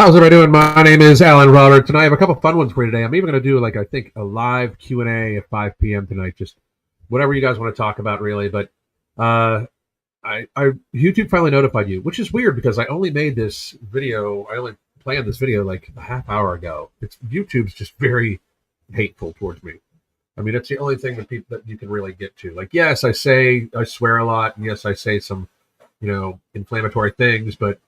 How's everybody doing? My name is Alan Roberts, and I have a couple fun ones for you today. I'm even going to do, I think, a live Q&A at 5 p.m. tonight, just whatever you guys want to talk about, really. But YouTube finally notified you, which is weird because I only made this video, I only planned this video like a half hour ago. YouTube's just very hateful towards me. I mean, it's the only thing that you can really get to. Like, yes, I swear a lot, and yes, I say some, inflammatory things, but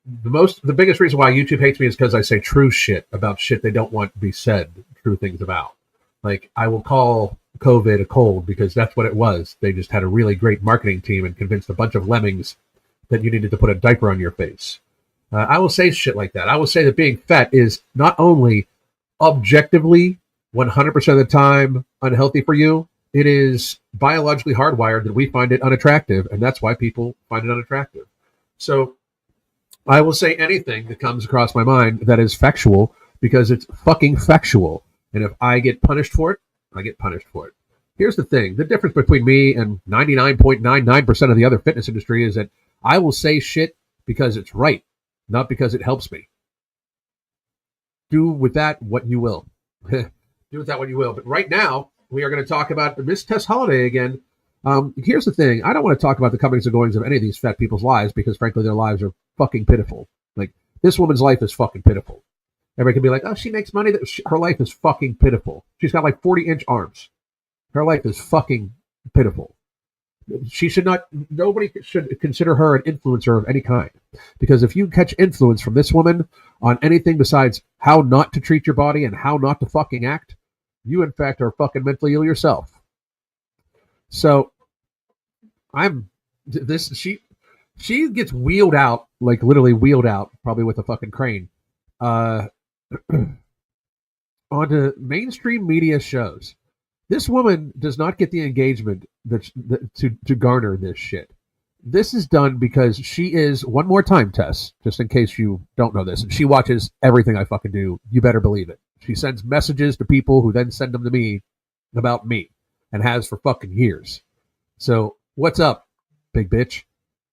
the biggest reason why YouTube hates me is because I say true shit about shit they don't want to be said true things about. Like, I will call COVID a cold because that's what it was. They just had a really great marketing team and convinced a bunch of lemmings that you needed to put a diaper on your face. I will say shit like that. I will say that being fat is not only objectively 100% of the time unhealthy for you, it is biologically hardwired that we find it unattractive, and that's why people find it unattractive. So I will say anything that comes across my mind that is factual because it's fucking factual. And if I get punished for it, I get punished for it. Here's the thing. The difference between me and 99.99% of the other fitness industry is that I will say shit because it's right, not because it helps me. Do with that what you will. Do with that what you will. But right now, we are going to talk about Miss Tess Holliday again. Here's the thing. I don't want to talk about the comings and goings of any of these fat people's lives because, frankly, their lives are fucking pitiful. Like, this woman's life is fucking pitiful. Everybody can be like, oh, she makes money. Her life is fucking pitiful. She's got like 40-inch arms. Her life is fucking pitiful. Nobody should consider her an influencer of any kind. Because if you catch influence from this woman on anything besides how not to treat your body and how not to fucking act, you, in fact, are fucking mentally ill yourself. So she gets wheeled out, like literally wheeled out, probably with a fucking crane, onto mainstream media shows. This woman does not get the engagement to garner this shit. This is done because she is, one more time, Tess, just in case you don't know this, and she watches everything I fucking do. You better believe it. She sends messages to people who then send them to me about me, and has for fucking years. So what's up, big bitch?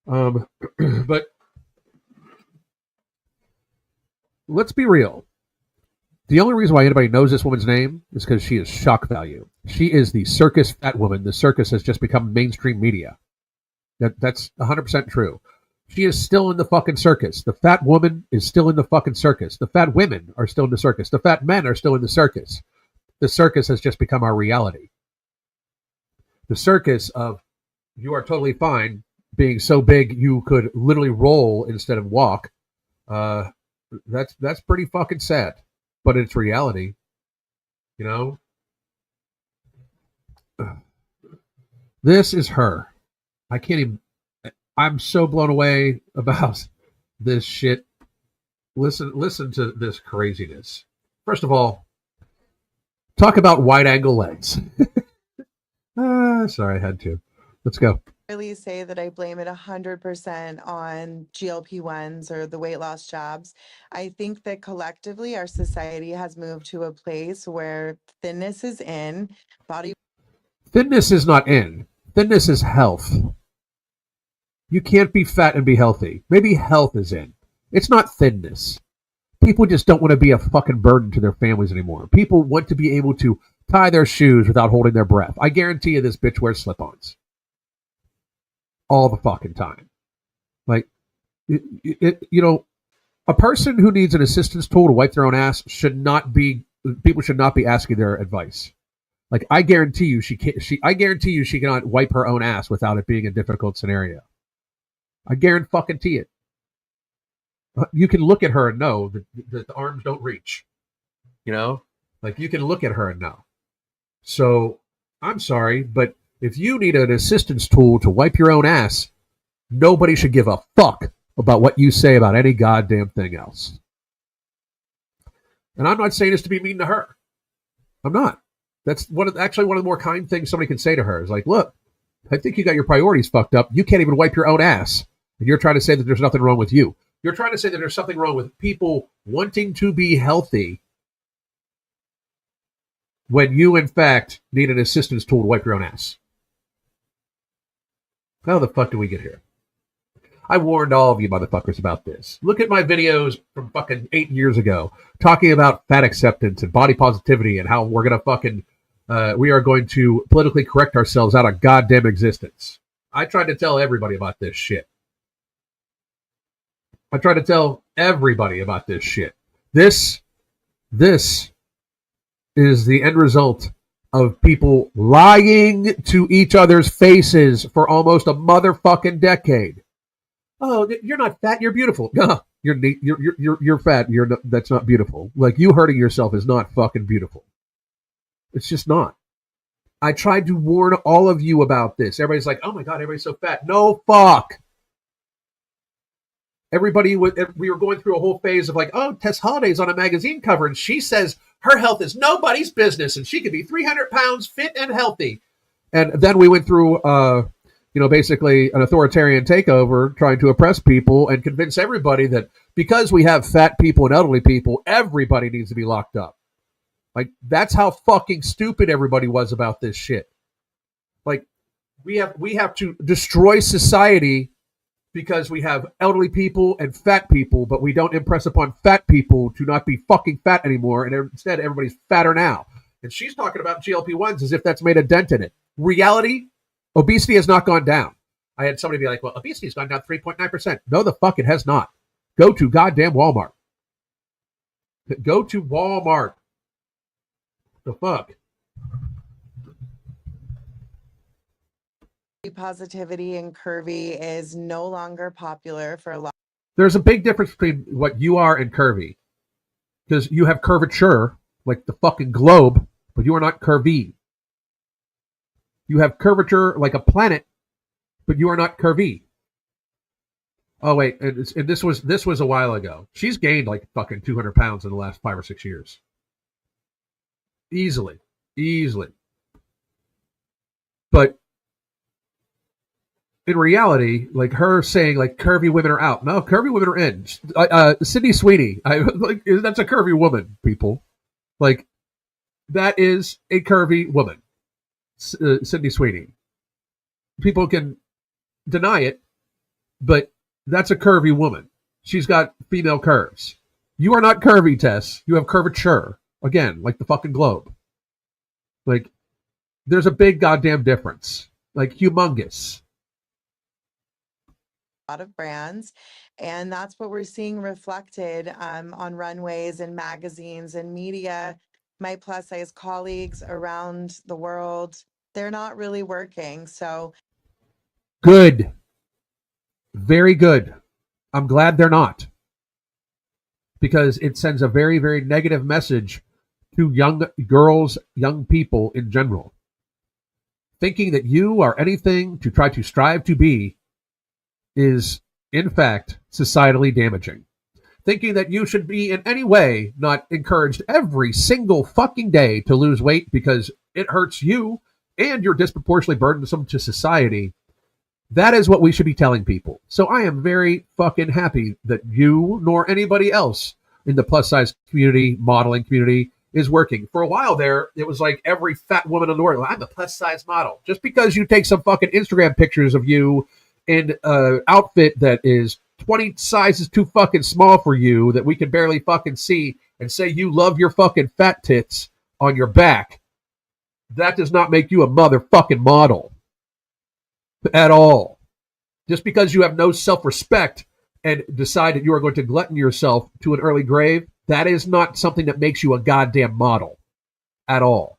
But let's be real. The only reason why anybody knows this woman's name is because she is shock value. She is the circus fat woman. The circus has just become mainstream media. That's 100% true. She is still in the fucking circus. The fat woman is still in the fucking circus. The fat women are still in the circus. The fat men are still in the circus. The circus has just become our reality. The circus of you are totally fine being so big you could literally roll instead of walk. That's pretty fucking sad, but it's reality. This is her. I can't even. I'm so blown away about this shit. Listen to this craziness. First of all, talk about wide angle legs. Sorry, I had to. Let's go. Really say that I blame it 100% on GLP-1s or the weight loss jabs. I think that collectively our society has moved to a place where thinness is in, Thinness is not in. Thinness is health. You can't be fat and be healthy. Maybe health is in. It's not thinness. People just don't want to be a fucking burden to their families anymore. People want to be able to tie their shoes without holding their breath. I guarantee you this bitch wears slip-ons all the fucking time. Like, a person who needs an assistance tool to wipe their own ass people should not be asking their advice. Like, I guarantee you she cannot wipe her own ass without it being a difficult scenario. I guarantee it. You can look at her and know that the arms don't reach. Like, you can look at her and know. So, I'm sorry, but if you need an assistance tool to wipe your own ass, nobody should give a fuck about what you say about any goddamn thing else. And I'm not saying this to be mean to her. I'm not. That's one of the more kind things somebody can say to her is like, look, I think you got your priorities fucked up. You can't even wipe your own ass. And you're trying to say that there's nothing wrong with you. You're trying to say that there's something wrong with people wanting to be healthy when you, in fact, need an assistance tool to wipe your own ass. How the fuck do we get here? I warned all of you motherfuckers about this. Look at my videos from fucking 8 years ago talking about fat acceptance and body positivity and how we're going to fucking, we are going to politically correct ourselves out of goddamn existence. I tried to tell everybody about this shit. I tried to tell everybody about this shit. This is the end result of people lying to each other's faces for almost a motherfucking decade. Oh, you're not fat. You're beautiful. No, you're fat. That's not beautiful. Like, you hurting yourself is not fucking beautiful. It's just not. I tried to warn all of you about this. Everybody's like, oh my God, everybody's so fat. No, fuck. We were going through a whole phase of like, oh, Tess Holliday's on a magazine cover and she says her health is nobody's business and she could be 300 pounds fit and healthy. And then we went through, basically an authoritarian takeover trying to oppress people and convince everybody that because we have fat people and elderly people, everybody needs to be locked up. Like, that's how fucking stupid everybody was about this shit. Like, we have to destroy society because we have elderly people and fat people, but we don't impress upon fat people to not be fucking fat anymore, and instead everybody's fatter now. And she's talking about GLP-1s as if that's made a dent in it. Reality, obesity has not gone down. I had somebody be like, well, obesity has gone down 3.9%. No, the fuck it has not. Go to goddamn Walmart. Go to Walmart. The fuck? Positivity and curvy is no longer popular for a lot. There's a big difference between what you are and curvy. Because you have curvature, like the fucking globe, but you are not curvy. You have curvature like a planet, but you are not curvy. Oh wait, and this was a while ago. She's gained like fucking 200 pounds in the last 5 or 6 years. Easily. But in reality, like her saying like curvy women are out. No, curvy women are in. Sydney Sweeney, that's a curvy woman, people. Like, that is a curvy woman. Sydney Sweeney. People can deny it, but that's a curvy woman. She's got female curves. You are not curvy, Tess. You have curvature. Again, like the fucking globe. Like, there's a big goddamn difference. Like, humongous. A lot of brands, and that's what we're seeing reflected on runways and magazines and media. My plus size colleagues around the world, they're not really working. So good. Very good. I'm glad they're not. Because it sends a very, very negative message to young girls, young people in general. Thinking that you are anything to try to strive to be is, in fact, societally damaging. Thinking that you should be in any way not encouraged every single fucking day to lose weight because it hurts you and you're disproportionately burdensome to society, that is what we should be telling people. So I am very fucking happy that you nor anybody else in the plus size community, modeling community, is working. For a while there, it was like every fat woman in the world, I'm a plus size model. Just because you take some fucking Instagram pictures of you in an outfit that is 20 sizes too fucking small for you that we can barely fucking see and say you love your fucking fat tits on your back, that does not make you a motherfucking model at all. Just because you have no self-respect and decide that you are going to glutton yourself to an early grave, that is not something that makes you a goddamn model at all.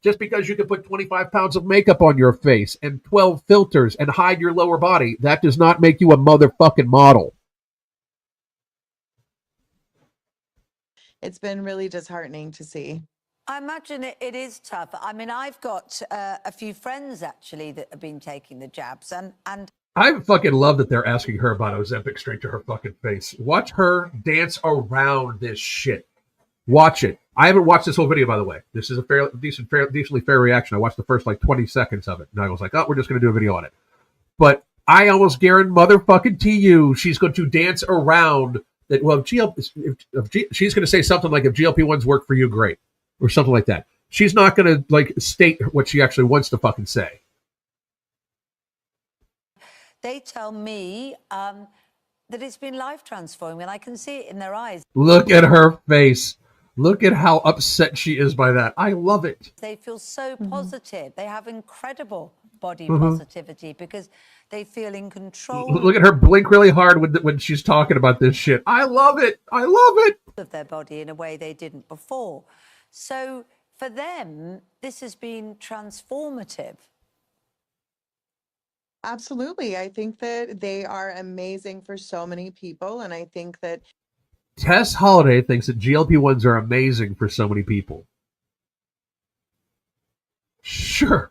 Just because you can put 25 pounds of makeup on your face and 12 filters and hide your lower body, that does not make you a motherfucking model. it's been really disheartening to see. I imagine it is tough. I mean, I've got a few friends, actually, that have been taking the jabs. And I fucking love that they're asking her about Ozempic straight to her fucking face. Watch her dance around this shit. Watch it. I haven't watched this whole video, by the way. This is a decently fair reaction. I watched the first, 20 seconds of it. And I was like, oh, we're just going to do a video on it. But I almost guarantee motherfucking to you she's going to dance around that. Well, she's going to say something like, if GLP-1s work for you, great. Or something like that. She's not going to, state what she actually wants to fucking say. they tell me that it's been life transforming, and I can see it in their eyes. Look at her face. Look at how upset she is by that. I love it. They feel so positive. They have incredible body positivity because they feel in control. Look at her blink really hard when she's talking about this shit. I love it. I love it. Of their body in a way they didn't before. So for them, this has been transformative. Absolutely. I think that they are amazing for so many people. And I think that Tess Holliday thinks that GLP-1s are amazing for so many people. Sure.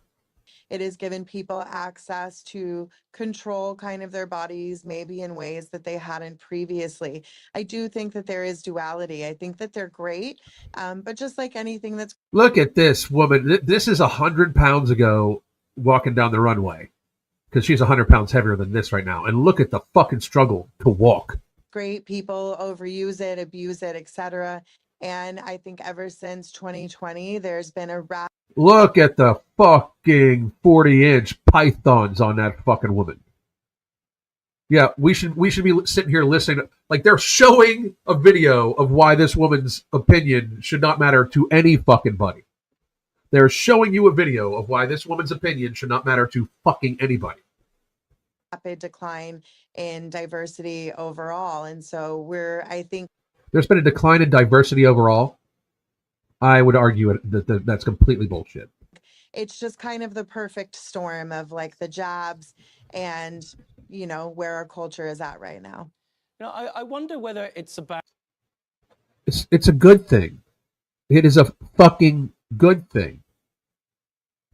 it has given people access to control kind of their bodies, maybe in ways that they hadn't previously. I do think that there is duality. I think that they're great. But just like anything that's... Look at this woman. This is 100 pounds ago walking down the runway. Because she's 100 pounds heavier than this right now. And look at the fucking struggle to walk. Great, people overuse it, abuse it, etc. And I think ever since 2020, there's been a look at the fucking 40-inch pythons on that fucking woman. Yeah, we should be sitting here listening. Like, they're showing a video of why this woman's opinion should not matter to any fucking body. They're showing you a video of why this woman's opinion should not matter to fucking anybody. rapid decline in diversity overall. And so I think there's been a decline in diversity overall. I would argue that's completely bullshit. It's just kind of the perfect storm of like the jobs and, you know, where our culture is at right now. You know, I wonder whether it's about... It's a good thing. It is a fucking good thing.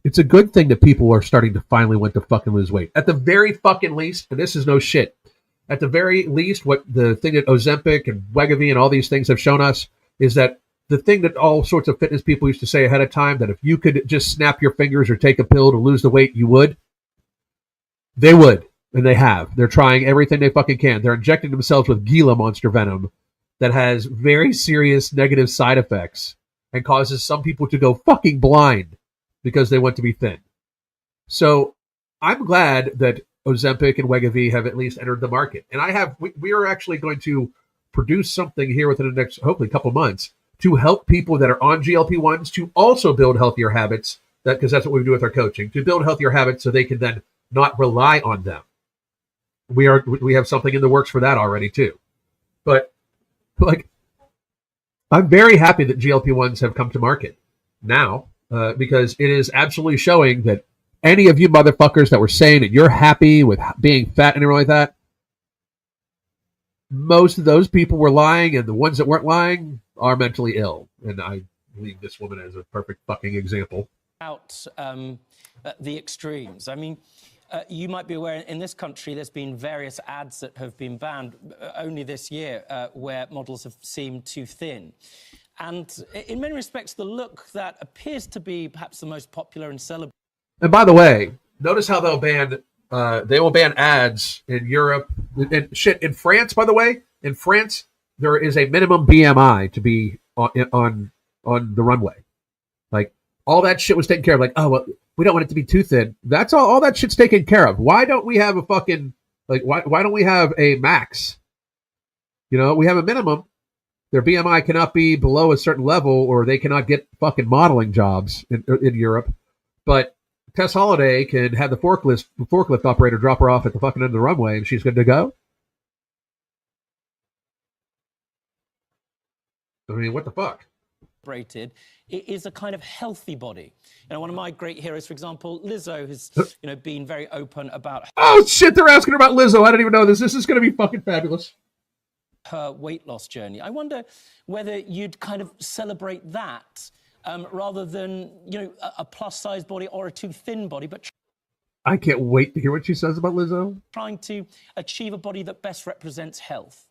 It's a good thing that people are starting to finally want to fucking lose weight. At the very fucking least, and this is no shit, at the very least, what the thing that Ozempic and Wegovy and all these things have shown us is that the thing that all sorts of fitness people used to say ahead of time, that if you could just snap your fingers or take a pill to lose the weight, you would. They would, and they have. They're trying everything they fucking can. They're injecting themselves with Gila monster venom that has very serious negative side effects and causes some people to go fucking blind because they want to be thin. So I'm glad that Ozempic and Wegovy have at least entered the market. And we are actually going to produce something here within the next, hopefully, couple months to help people that are on GLP-1s to also build healthier habits, because that's what we do with our coaching, to build healthier habits so they can then not rely on them. We have something in the works for that already too. But like, I'm very happy that GLP-1s have come to market now, because it is absolutely showing that any of you motherfuckers that were saying that you're happy with being fat and everything like that, most of those people were lying, and the ones that weren't lying are mentally ill. And I believe this woman is a perfect fucking example. Out the extremes. I mean, you might be aware in this country there's been various ads that have been banned only this year where models have seemed too thin. And in many respects, the look that appears to be perhaps the most popular and celebrated. And by the way, notice how they will ban ads in Europe and shit. In France, by the way, in France, there is a minimum BMI to be on the runway. Like, all that shit was taken care of. Like, oh, well, we don't want it to be too thin. That's all that shit's taken care of. Why don't we have a fucking, like, why don't we have a max? You know, we have a minimum. Their BMI cannot be below a certain level, or they cannot get fucking modeling jobs in Europe. But Tess Holliday can have the forklift operator drop her off at the fucking end of the runway, and she's good to go. I mean, what the fuck? It is a kind of healthy body. You know, one of my great heroes, for example, Lizzo, has been very open about. Oh shit! They're asking her about Lizzo. I didn't even know this. This is going to be fucking fabulous. Her weight loss journey. I wonder whether you'd kind of celebrate that rather than a plus size body or a too thin body, but. I can't wait to hear what she says about Lizzo. Trying to achieve a body that best represents health.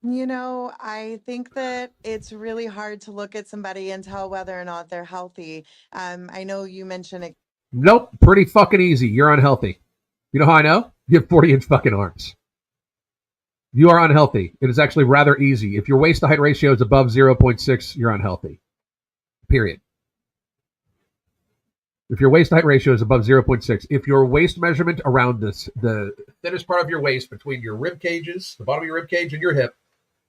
You know, I think that it's really hard to look at somebody and tell whether or not they're healthy. I know you mentioned it. Nope, pretty fucking easy. You're unhealthy. You know how I know? You have 40-inch fucking arms. You are unhealthy. It is actually rather easy. If your waist to height ratio is above 0.6, you're unhealthy. Period. If your waist height ratio is above 0.6, if your waist measurement around this, the thinnest part of your waist between your rib cages, the bottom of your rib cage and your hip,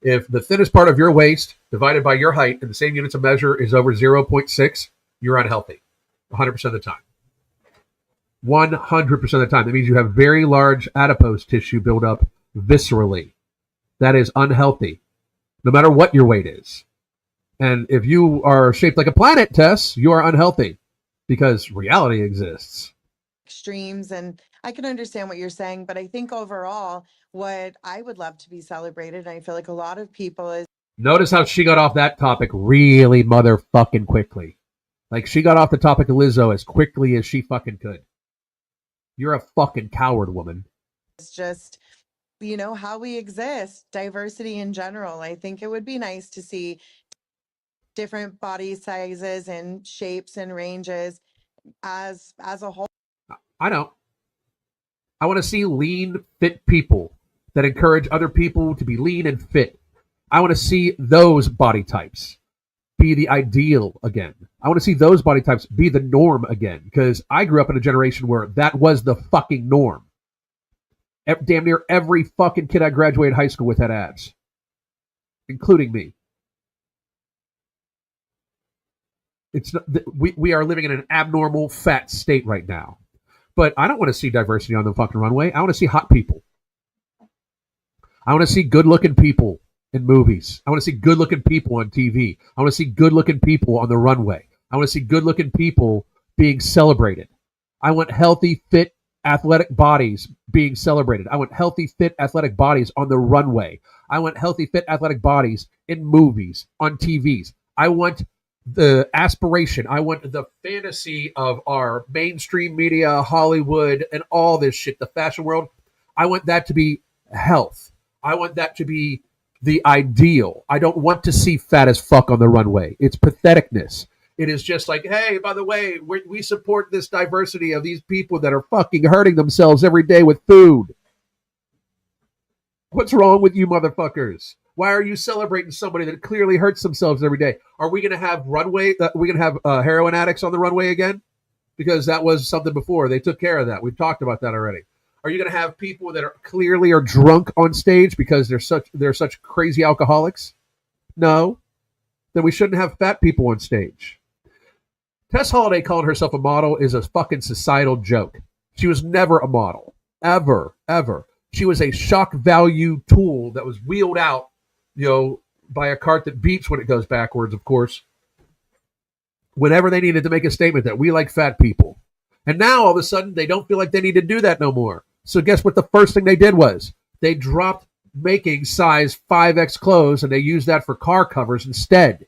if the thinnest part of your waist divided by your height in the same units of measure is over 0.6, you're unhealthy 100% of the time. 100% of the time. That means you have very large adipose tissue buildup viscerally. That is unhealthy, no matter what your weight is. And if you are shaped like a planet, Tess, you are unhealthy because reality exists. Extremes, and I can understand what you're saying, but I think overall, what I would love to be celebrated, and I feel like a lot of people is. Notice how she got off that topic really motherfucking quickly. Like she got off the topic of Lizzo as quickly as she fucking could. You're a fucking coward, woman. It's just, how we exist, diversity in general. I think it would be nice to see different body sizes and shapes and ranges as a whole. I don't. I want to see lean, fit people that encourage other people to be lean and fit. I want to see those body types be the ideal again. I want to see those body types be the norm again, because I grew up in a generation where that was the fucking norm. Damn near every fucking kid I graduated high school with had abs, including me. It's not, we are living in an abnormal fat state right now. But I don't want to see diversity on the fucking runway. I want to see hot people. I want to see good-looking people in movies. I want to see good-looking people on TV. I want to see good-looking people on the runway. I want to see good-looking people being celebrated. I want healthy, fit, athletic bodies being celebrated. I want healthy, fit, athletic bodies on the runway. I want healthy, fit, athletic bodies in movies, on TVs. I want the aspiration. I want the fantasy of our mainstream media, Hollywood, and all this shit, the fashion world. I want that to be health. I want that to be the ideal. I don't want to see fat as fuck on the runway. It's patheticness. It is just like, hey, by the way, we support this diversity of these people that are fucking hurting themselves every day with food. What's wrong with you motherfuckers? Why are you celebrating somebody that clearly hurts themselves every day? Are we going to have heroin addicts on the runway again? Because that was something before. They took care of that. We've talked about that already. Are you going to have people that are clearly drunk on stage because they're such crazy alcoholics? No. Then we shouldn't have fat people on stage. Tess Holliday calling herself a model is a fucking societal joke. She was never a model. Ever. Ever. She was a shock value tool that was wheeled out, by a cart that beeps when it goes backwards, of course, whenever they needed to make a statement that we like fat people. And now, all of a sudden, they don't feel like they need to do that no more. So guess what the first thing they did was? They dropped making size 5X clothes, and they used that for car covers instead.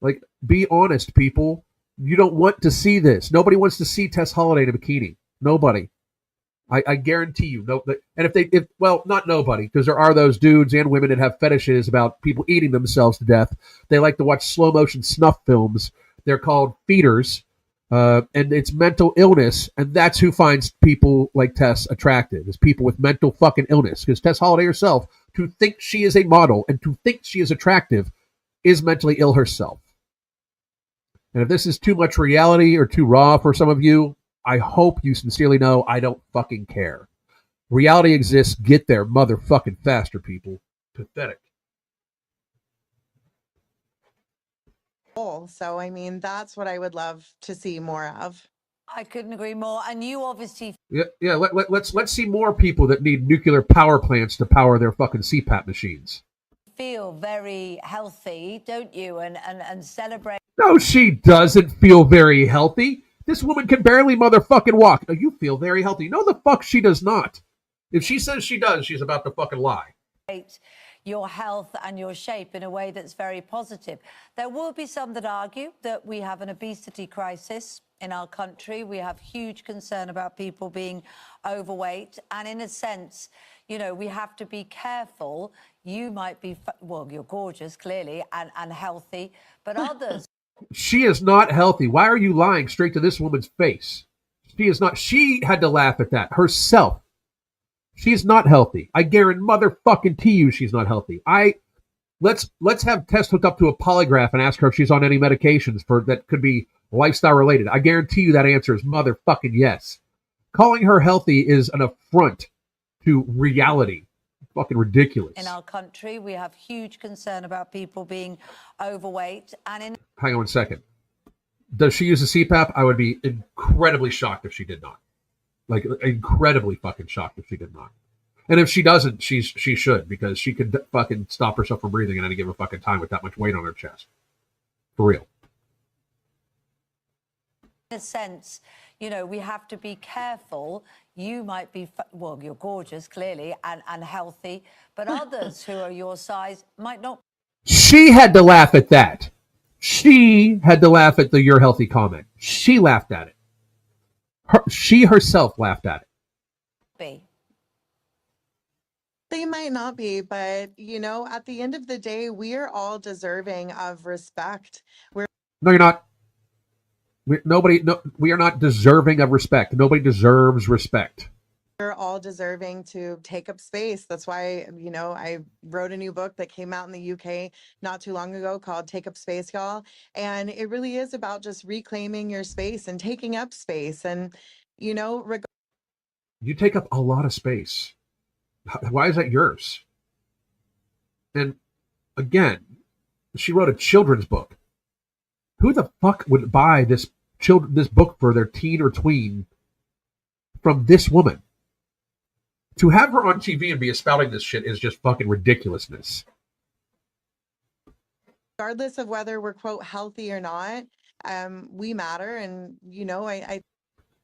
Like, be honest, people. You don't want to see this. Nobody wants to see Tess Holliday in a bikini. Nobody. I guarantee you. No, and not nobody, because there are those dudes and women that have fetishes about people eating themselves to death. They like to watch slow motion snuff films. They're called feeders, and it's mental illness, and that's who finds people like Tess attractive, is people with mental fucking illness. Because Tess Holliday herself, to think she is a model and to think she is attractive, is mentally ill herself. And if this is too much reality or too raw for some of you, I hope you sincerely know I don't fucking care. Reality exists. Get there motherfucking faster, people. Pathetic. So, that's what I would love to see more of. I couldn't agree more. And you obviously... Yeah. Let's see more people that need nuclear power plants to power their fucking CPAP machines. Feel very healthy, don't you? And celebrate... No, she doesn't feel very healthy. This woman can barely motherfucking walk. No, you feel very healthy. No, the fuck she does not. If she says she does, she's about to fucking lie. Your health and your shape in a way that's very positive. There will be some that argue that we have an obesity crisis in our country. We have huge concern about people being overweight. And in a sense, we have to be careful. You might be, you're gorgeous, clearly, and healthy, but others... She is not healthy. Why are you lying straight to this woman's face? She is not. She had to laugh at that herself. She's not healthy. I guarantee motherfucking you she's not healthy. Let's have Tess hooked up to a polygraph and ask her if she's on any medications that could be lifestyle related? I guarantee you that answer is motherfucking yes. Calling her healthy is an affront to reality. Fucking ridiculous. In our country, we have huge concern about people being overweight. And in Hang on 1 second. Does she use a CPAP? I would be incredibly shocked if she did not. Like, incredibly fucking shocked if she did not. And if she doesn't, she should, because she could fucking stop herself from breathing at any given fucking time with that much weight on her chest. For real. a sense, you know, we have to be careful. You might be, well, you're gorgeous, clearly, and healthy, but others who are your size might not. She had to laugh at that. She had to laugh at the "you're healthy" comment. She laughed at it. She herself laughed at it. Be. They might not be, but, you know, at the end of the day, we are all deserving of respect. No, you're not. We are not deserving of respect. Nobody deserves respect. We're all deserving to take up space. That's why, you know, I wrote a new book that came out in the UK not too long ago called Take Up Space, y'all. And it really is about just reclaiming your space and taking up space. And, you know, You take up a lot of space. Why is that yours? And again, she wrote a children's book. Who the fuck would buy this book for their teen or tween from this woman? To have her on TV and be espouting this shit is just fucking ridiculousness. regardless of whether we're, quote, healthy or not, we matter. And, you know, I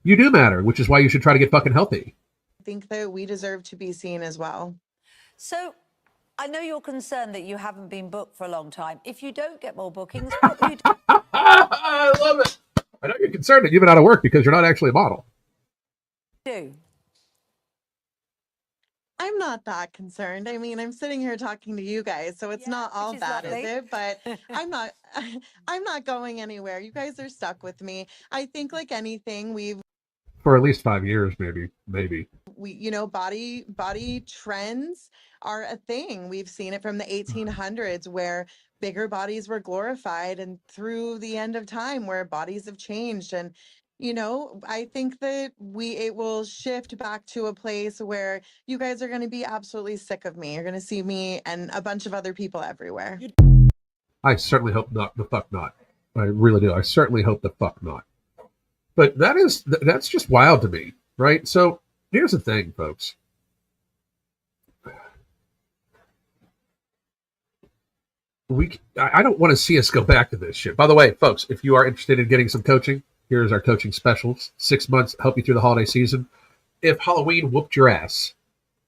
You do matter, which is why you should try to get fucking healthy. think that we deserve to be seen as well. So I know you're concerned that you haven't been booked for a long time. If you don't get more bookings, what do you do? I love it. I know you're concerned that you've been out of work because you're not actually a model. I'm not that concerned. I mean, I'm sitting here talking to you guys, so it's Yeah, not all which is that, lovely. is it? But I'm not going anywhere. You guys are stuck with me. I think like anything, For at least 5 years, maybe. you know, body trends are a thing. We've seen it from the 1800s where bigger bodies were glorified, and through the end of time where bodies have changed. And, you know, I think that it will shift back to a place where you guys are going to be absolutely sick of me. You're going to see me and a bunch of other people everywhere. I certainly hope not. The fuck not. I really do. I certainly hope the fuck not. But that's just wild to me, right? So here's the thing, folks. I don't want to see us go back to this shit. By the way, folks, if you are interested in getting some coaching, here's our coaching specials. 6 months, help you through the holiday season. If Halloween whooped your ass,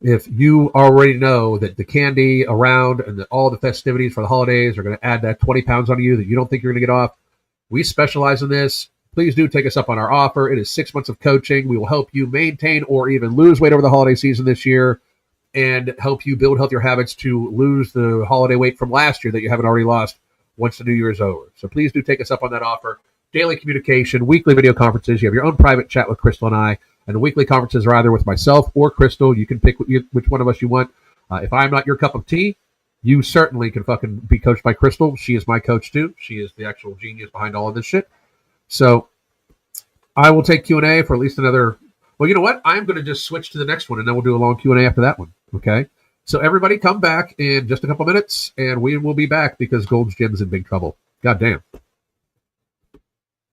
if you already know that the candy around and all the festivities for the holidays are going to add that 20 pounds on you that you don't think you're going to get off, we specialize in this. Please do take us up on our offer. It is 6 months of coaching. We will help you maintain or even lose weight over the holiday season this year and help you build healthier habits to lose the holiday weight from last year that you haven't already lost once the new year is over. So please do take us up on that offer. Daily communication, weekly video conferences. You have your own private chat with Crystal and I, and the weekly conferences are either with myself or Crystal. You can pick which one of us you want. If I'm not your cup of tea, you certainly can fucking be coached by Crystal. She is my coach too. She is the actual genius behind all of this shit. So I will take Q&A for at least another. Well, you know what? I'm going to just switch to the next one, and then we'll do a long Q&A after that one. Okay? So everybody come back in just a couple minutes, and we will be back because Gold's Gym's in big trouble. God damn.